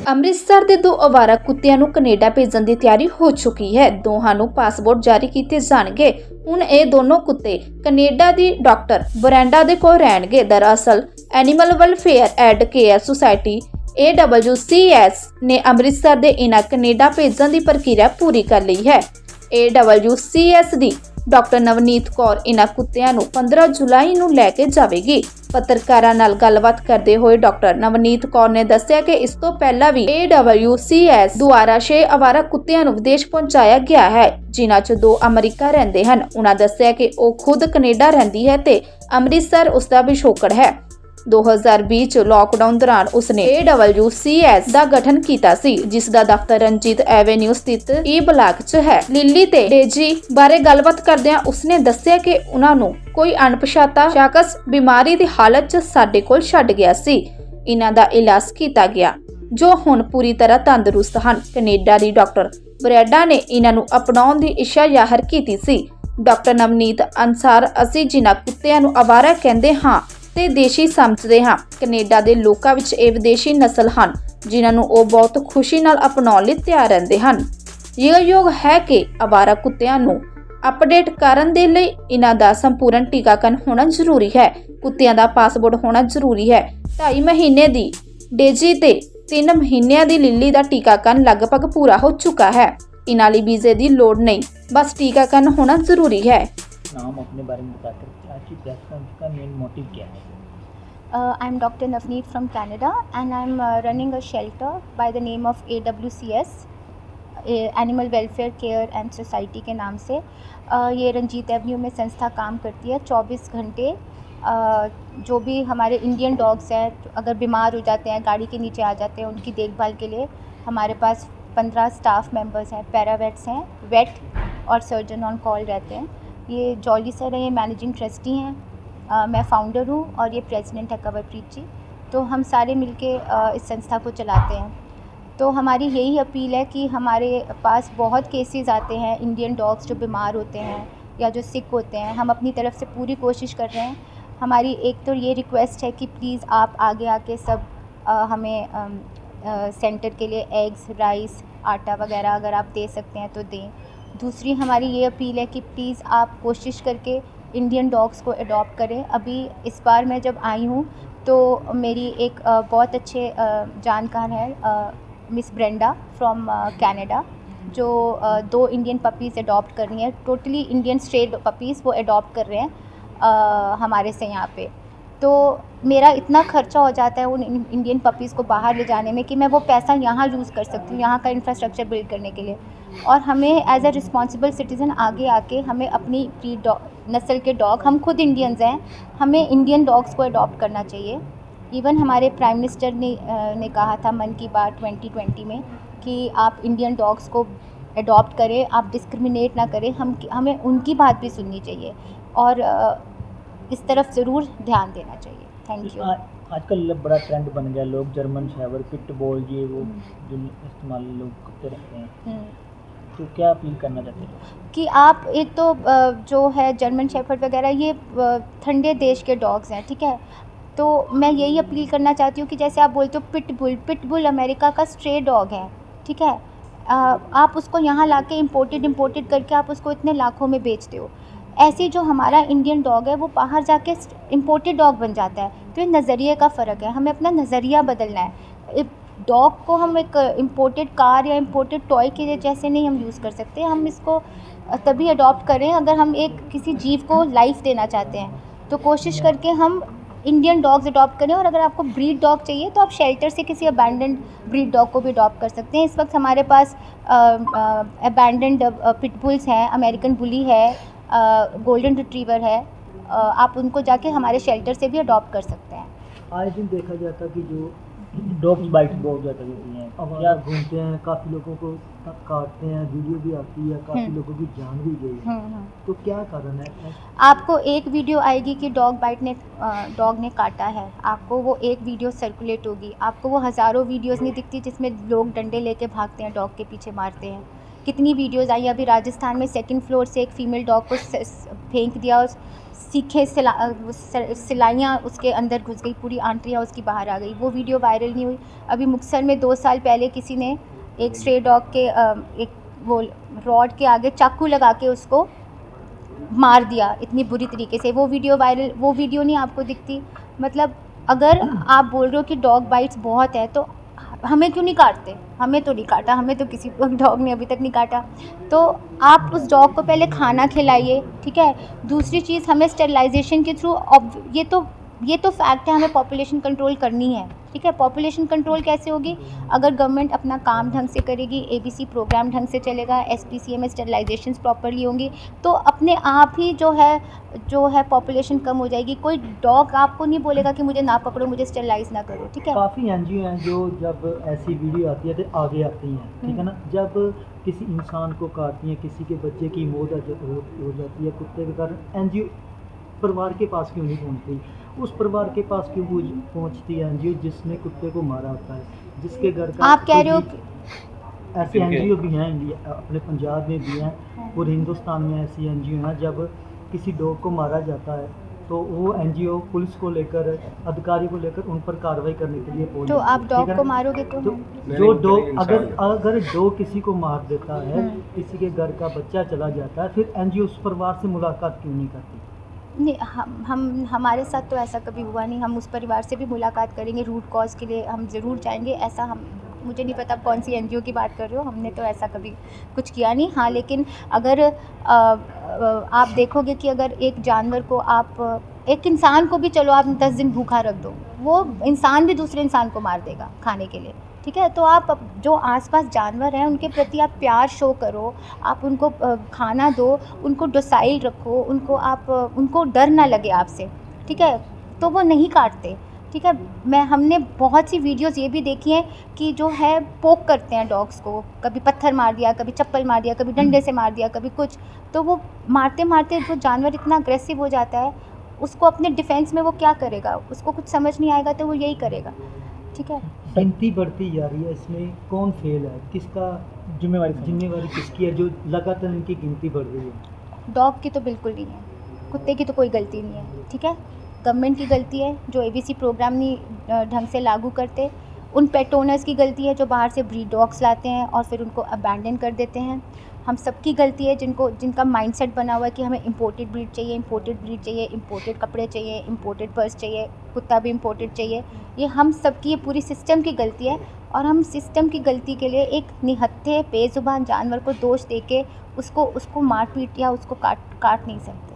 ਅੰਮ੍ਰਿਤਸਰ ਦੇ ਦੋ ਅਵਾਰਾ ਕੁੱਤਿਆਂ ਨੂੰ ਕੈਨੇਡਾ ਭੇਜਣ ਦੀ ਤਿਆਰੀ ਹੋ ਚੁੱਕੀ ਹੈ। ਦੋਹਾਂ ਨੂੰ ਪਾਸਪੋਰਟ ਜਾਰੀ ਕੀਤੇ ਜਾਣਗੇ। ਹੁਣ ਇਹ ਦੋਨੋਂ ਕੁੱਤੇ ਕੈਨੇਡਾ ਦੀ ਡਾਕਟਰ ਬਰੈਂਡਾ ਦੇ ਕੋਲ ਰਹਿਣਗੇ। ਦਰਅਸਲ animal welfare and care society AWCS ਨੇ ਅੰਮ੍ਰਿਤਸਰ ਦੇ ਇਹਨਾਂ ਕੈਨੇਡਾ ਭੇਜਣ ਦੀ ਪ੍ਰਕਿਰਿਆ ਪੂਰੀ ਕਰ ਲਈ ਹੈ। AWCS ਦੀ ਡਾਕਟਰ ਨਵਨੀਤ ਕੌਰ ਇਹਨਾਂ ਕੁੱਤਿਆਂ ਨੂੰ 15 ਜੁਲਾਈ ਨੂੰ ਲੈ ਕੇ ਜਾਵੇਗੀ। ਪੱਤਰਕਾਰਾਂ ਨਾਲ ਗੱਲਬਾਤ ਕਰਦੇ ਹੋਏ ਡਾਕਟਰ ਨਵਨੀਤ ਕੌਰ ਨੇ ਦੱਸਿਆ ਕਿ ਇਸ ਤੋਂ ਪਹਿਲਾਂ ਵੀ AWCS ਦੁਆਰਾ 6 ਅਵਾਰਾ ਕੁੱਤਿਆਂ ਨੂੰ ਵਿਦੇਸ਼ ਪਹੁੰਚਾਇਆ ਗਿਆ ਹੈ, ਜਿਨ੍ਹਾਂ 'ਚ 2 ਅਮਰੀਕਾ ਰਹਿੰਦੇ ਹਨ। ਉਹਨਾਂ ਦੱਸਿਆ ਕਿ ਉਹ ਖੁਦ ਕੈਨੇਡਾ ਰਹਿੰਦੀ ਹੈ ਤੇ ਅੰਮ੍ਰਿਤਸਰ ਉਸ ਦਾ ਪਿਛੋਕੜ ਹੈ। 2020 ਚ ਲਾਕਡਾਊਨ ਦੌਰਾਨ ਉਸਨੇ AWCS ਦਾ ਗਠਨ ਕੀਤਾ ਸੀ, ਜਿਸ ਦਾ ਦਫ਼ਤਰ ਰਣਜੀਤ ਐਵੇਨਿਊ ਸਥਿਤ ਈ ਬਲਾਕ 'ਚ ਹੈ। ਲਿਲੀ ਤੇ ਡੇਜੀ ਬਾਰੇ ਗੱਲਬਾਤ ਕਰਦਿਆਂ ਉਸਨੇ ਦੱਸਿਆ ਕਿ ਉਹਨਾਂ ਨੂੰ ਕੋਈ ਅਣਪਛਾਤਾ ਸ਼ਖਸ ਬਿਮਾਰੀ ਦੀ ਹਾਲਤ 'ਚ ਸਾਡੇ ਕੋਲ ਛੱਡ ਗਿਆ ਸੀ। ਇਹਨਾਂ ਦਾ ਇਲਾਜ ਕੀਤਾ ਗਿਆ, ਜੋ ਹੁਣ ਪੂਰੀ ਤਰ੍ਹਾਂ ਤੰਦਰੁਸਤ ਹਨ। ਕੈਨੇਡਾ ਦੀ ਡਾਕਟਰ ਬਰੈਡਾ ਨੇ ਇਹਨਾਂ ਨੂੰ ਅਪਣਾਉਣ ਦੀ ਇੱਛਾ ਜ਼ਾਹਰ ਕੀਤੀ ਸੀ। ਡਾਕਟਰ ਨਵਨੀਤ ਅਨਸਾਰ, ਅਸੀਂ ਜਿਨ੍ਹਾਂ ਕੁੱਤਿਆਂ ਨੂੰ ਅਵਾਰਾ ਕਹਿੰਦੇ ਹਾਂ ਤੇ ਦੇਸ਼ੀ ਸਮਝਦੇ ਹਾਂ, ਕੈਨੇਡਾ ਦੇ ਲੋਕਾਂ ਵਿੱਚ ਇਹ ਵਿਦੇਸ਼ੀ ਨਸਲ ਹਨ, ਜਿਨ੍ਹਾਂ ਨੂੰ ਉਹ ਬਹੁਤ ਖੁਸ਼ੀ ਨਾਲ ਅਪਣਾਉਣ ਲਈ ਤਿਆਰ ਰਹਿੰਦੇ ਹਨ। ਜ਼ਿਕਰਯੋਗ ਹੈ ਕਿ ਅਵਾਰਾ ਕੁੱਤਿਆਂ ਨੂੰ ਅਪਡੇਟ ਕਰਨ ਦੇ ਲਈ ਇਹਨਾਂ ਦਾ ਸੰਪੂਰਨ ਟੀਕਾਕਰਨ ਹੋਣਾ ਜ਼ਰੂਰੀ ਹੈ। ਕੁੱਤਿਆਂ ਦਾ ਪਾਸਪੋਰਟ ਹੋਣਾ ਜ਼ਰੂਰੀ ਹੈ। 2.5 ਮਹੀਨੇ ਦੀ ਡੇਜੀ ਤੇ 3 ਮਹੀਨਿਆਂ ਦੀ ਲਿਲੀ ਦਾ ਟੀਕਾਕਰਨ ਲਗਭਗ ਪੂਰਾ ਹੋ ਚੁੱਕਾ ਹੈ। ਇਹਨਾਂ ਲਈ ਵੀਜ਼ੇ ਦੀ ਲੋੜ ਨਹੀਂ, ਬਸ ਟੀਕਾਕਰਨ होना जरूरी है। नाम अपने बारे में बताकर आज की प्रेस कॉन्फ्रेंस का मेन मोटिव क्या है? I am Dr. Navneet from Canada and I am running a shelter by the name of AWCS, animal welfare care and society के नाम से। ये रंजीत एवेन्यू में संस्था काम करती है। 24 घंटे जो भी हमारे इंडियन डॉग्स हैं, अगर बीमार हो जाते हैं, गाड़ी के नीचे आ जाते हैं, उनकी देखभाल के लिए हमारे पास 15 स्टाफ मेंबर्स हैं, पैरावेट्स हैं, वेट और सर्जन ऑन कॉल रहते हैं। ये जॉली सर हैं, ये मैनेजिंग ट्रस्टी हैं, मैं फाउंडर हूँ और ये प्रेसिडेंट है कंवरप्रीत जी। तो हम सारे मिलके इस संस्था को चलाते हैं। तो हमारी यही अपील है कि हमारे पास बहुत केसेस आते हैं इंडियन डॉग्स जो बीमार होते हैं या जो सिक होते हैं। हम अपनी तरफ से पूरी कोशिश कर रहे हैं। हमारी एक तो ये रिक्वेस्ट है कि प्लीज़ आप आगे आके सब हमें सेंटर के लिए एग्स, राइस, आटा वगैरह अगर आप दे सकते हैं तो दें। दूसरी हमारी ये अपील है कि प्लीज़ आप कोशिश करके इंडियन डॉग्स को अडॉप्ट करें। अभी इस बार मैं जब आई हूँ तो मेरी एक बहुत अच्छे जानकार है मिस ब्रेंडा फ्रॉम कनाडा, जो 2 इंडियन पपीज़ अडॉप्ट कर रही हैं। टोटली इंडियन स्ट्रेट पपीज़ वो अडॉप्ट कर रहे हैं हमारे से यहाँ पे। तो मेरा इतना खर्चा हो जाता है उन इंडियन पपीज़ को बाहर ले जाने में कि मैं वो पैसा यहाँ यूज़ कर सकती हूँ, यहाँ का इंफ्रास्ट्रक्चर बिल्ड करने के लिए। और हमें एज अ रिस्पॉन्सिबल सिटीज़न आगे आके हमें अपनी नस्ल के डॉग, हम खुद इंडियंस हैं, हमें इंडियन डॉग्स को अडॉप्ट करना चाहिए। इवन हमारे प्राइम मिनिस्टर ने कहा था मन की बात 2020 में कि आप इंडियन डॉग्स को अडॉप्ट करें, आप डिस्क्रिमिनेट ना करें। हमें उनकी बात भी सुननी चाहिए और इस तरफ ज़रूर ध्यान देना चाहिए। Thank you. आजकल बड़ा ट्रेंड बन गया, लोग जर्मन शेफर्ड, पिट बुल ये वो जो इस्तेमाल लोग करते रहते हैं। तो क्या अपील करना चाहते हैं कि आप एक तो जो है जर्मन शेफर्ड वगैरह ये ठंडे देश के डॉग्स हैं, ठीक है। तो मैं यही अपील करना चाहती हूँ कि जैसे आप बोलते हो पिटबुल अमेरिका का स्ट्रे डॉग है, ठीक है। आप उसको यहाँ लाके इम्पोर्टेड करके आप उसको इतने लाखों में बेचते हो। ऐसे जो हमारा इंडियन डॉग है वो बाहर जाके इम्पोर्टेड डॉग बन जाता है। तो ये नज़रिए का फ़र्क है, हमें अपना नज़रिया बदलना है। डॉग को हम एक इम्पोर्टेड कार या इम्पोर्टेड टॉय के जैसे नहीं हम यूज़ कर सकते। हम इसको तभी अडॉप्ट करें अगर हम एक किसी जीव को लाइफ देना चाहते हैं, तो कोशिश करके हम इंडियन डॉग्स अडॉप्ट करें। और अगर आपको ब्रीड डॉग चाहिए तो आप शेल्टर से किसी अबैंडन्ड ब्रीड डॉग को भी अडॉप्ट कर सकते हैं। इस वक्त हमारे पास अबैंडन्ड पिटबुल्स हैं, अमेरिकन बुली है, गोल्डन रिट्रीवर है, आप उनको जाके हमारे शेल्टर से भी अडॉप्ट कर सकते हैं। आज दिन देखा जाता कि जो डॉग्स बाइट बहुत ज़्यादा होती हैं, अब क्या घूमते हैं, काफ़ी लोगों को काटते हैं, वीडियो भी आती है, काफ़ी लोगों की जान भी गई है। तो क्या कारण है? आपको एक वीडियो आएगी कि डॉग ने काटा है, आपको वो एक वीडियो सर्कुलेट होगी। आपको वो हज़ारों वीडियोस नहीं दिखती जिसमें लोग डंडे लेके भागते हैं, डॉग के पीछे मारते हैं। कितनी वीडियोस आई। अभी राजस्थान में 2nd फ्लोर से एक फ़ीमेल डॉग को फेंक दिया, सीखे सिलाइयाँ उसके अंदर घुस गई, पूरी आंटियाँ उसकी बाहर आ गई। वो वीडियो वायरल नहीं हुई। अभी मुक्तसर में 2 साल पहले किसी ने एक स्ट्रे डॉग के एक वो रॉड के आगे चाकू लगा के उसको मार दिया इतनी बुरी तरीके से। वो वीडियो वायरल, वो वीडियो नहीं आपको दिखती? मतलब अगर आप बोल रहे हो कि डॉग बाइट्स बहुत है तो हमें क्यों नहीं काटते? हमें तो नहीं काटा, हमें तो किसी डॉग ने अभी तक नहीं काटा। तो आप उस डॉग को पहले खाना खिलाइए, ठीक है? दूसरी चीज़, हमें स्टेरिलाइजेशन के थ्रू ये तो फैक्ट है, हमें पॉपुलेशन कंट्रोल करनी है, ठीक है? पॉपुलेशन कंट्रोल कैसे होगी? अगर गवर्नमेंट अपना काम ढंग से करेगी, ABC प्रोग्राम ढंग से चलेगा, SPCA में स्टेरिलाइजेशंस प्रॉपर्ली होंगी, तो अपने आप ही जो है पॉपुलेशन कम हो जाएगी। कोई डॉग आपको नहीं बोलेगा कि मुझे ना पकड़ो, मुझे स्टेरिलाइज ना करो, ठीक है? काफ़ी NGO हैं जो जब ऐसी वीडियो आती है तो आगे आती हैं, ठीक है ना? जब किसी इंसान को काटती हैं, किसी के बच्चे की मौत हो जाती है कुत्ते के कारण, NGO परिवार के पास क्यों नहीं पहुंचती? उस परिवार के पास क्यों पहुंचती है NGO जिसने कुत्ते को मारा होता है, जिसके घर का? आप कह रहे हो ऐसे NGO भी हैं इंडिया, अपने पंजाब में भी हैं, पूरे हिंदुस्तान में ऐसी NGO हैं। जब किसी डॉग को मारा जाता है तो वो NGO पुलिस को लेकर, अधिकारी को लेकर उन पर कार्रवाई करने के लिए पहुंच तो जाती है, आप ठीक डॉग है को ना? मारोगे तो तो जो डॉग अगर डॉग किसी को मार देता है, किसी के घर का बच्चा चला जाता है, फिर NGO उस परिवार से मुलाकात क्यों नहीं करती? नहीं, हम हमारे साथ तो ऐसा कभी हुआ नहीं। हम उस परिवार से भी मुलाकात करेंगे, रूट कॉज़ के लिए हम ज़रूर जाएँगे। ऐसा हम, मुझे नहीं पता आप कौन सी NGO की बात कर रहे हो, हमने तो ऐसा कभी कुछ किया नहीं। हाँ, लेकिन अगर आप देखोगे कि अगर एक जानवर को आप, एक इंसान को भी चलो आप 10 दिन भूखा रख दो, वो इंसान भी दूसरे इंसान को मार देगा खाने के लिए, ठीक है? तो आप जो आसपास जानवर हैं उनके प्रति आप प्यार शो करो, आप उनको खाना दो, उनको डोसाइल रखो, उनको डर ना लगे आपसे, ठीक है? तो वो नहीं काटते, ठीक है? हमने बहुत सी वीडियोज़ ये भी देखी हैं कि जो है पोक करते हैं डॉग्स को, कभी पत्थर मार दिया, कभी चप्पल मार दिया, कभी डंडे से मार दिया, कभी कुछ। तो वो मारते-मारते जो जानवर इतना अग्रेसिव हो जाता है, उसको अपने डिफेंस में वो क्या करेगा? उसको कुछ समझ नहीं आएगा तो वो यही करेगा, ठीक है? गिनती बढ़ती जा रही है, इसमें कौन फेल है? किसका जिम्मेवारी किसकी है जो लगातार इनकी गिनती बढ़ रही है? डॉग की तो बिल्कुल नहीं है, कुत्ते की तो कोई गलती नहीं है, ठीक है? गवर्नमेंट की गलती है जो ABC प्रोग्राम नहीं ढंग से लागू करते, उन पेट ओनर्स की गलती है जो बाहर से ब्रीड डॉग्स लाते हैं और फिर उनको अबैंडन कर देते हैं। हम सबकी गलती है जिनका माइंडसेट बना हुआ है कि हमें इम्पोर्टेड ब्रीड चाहिए, इम्पोर्टेड कपड़े चाहिए, इम्पोर्टेड पर्स चाहिए, कुत्ता भी इम्पोर्टेड चाहिए। ये हम सबकी, ये पूरी सिस्टम की गलती है और हम सिस्टम की गलती के लिए एक निहत्थे बेज़ुबान जानवर को दोष देके उसको मार पीट या उसको काट नहीं सकते।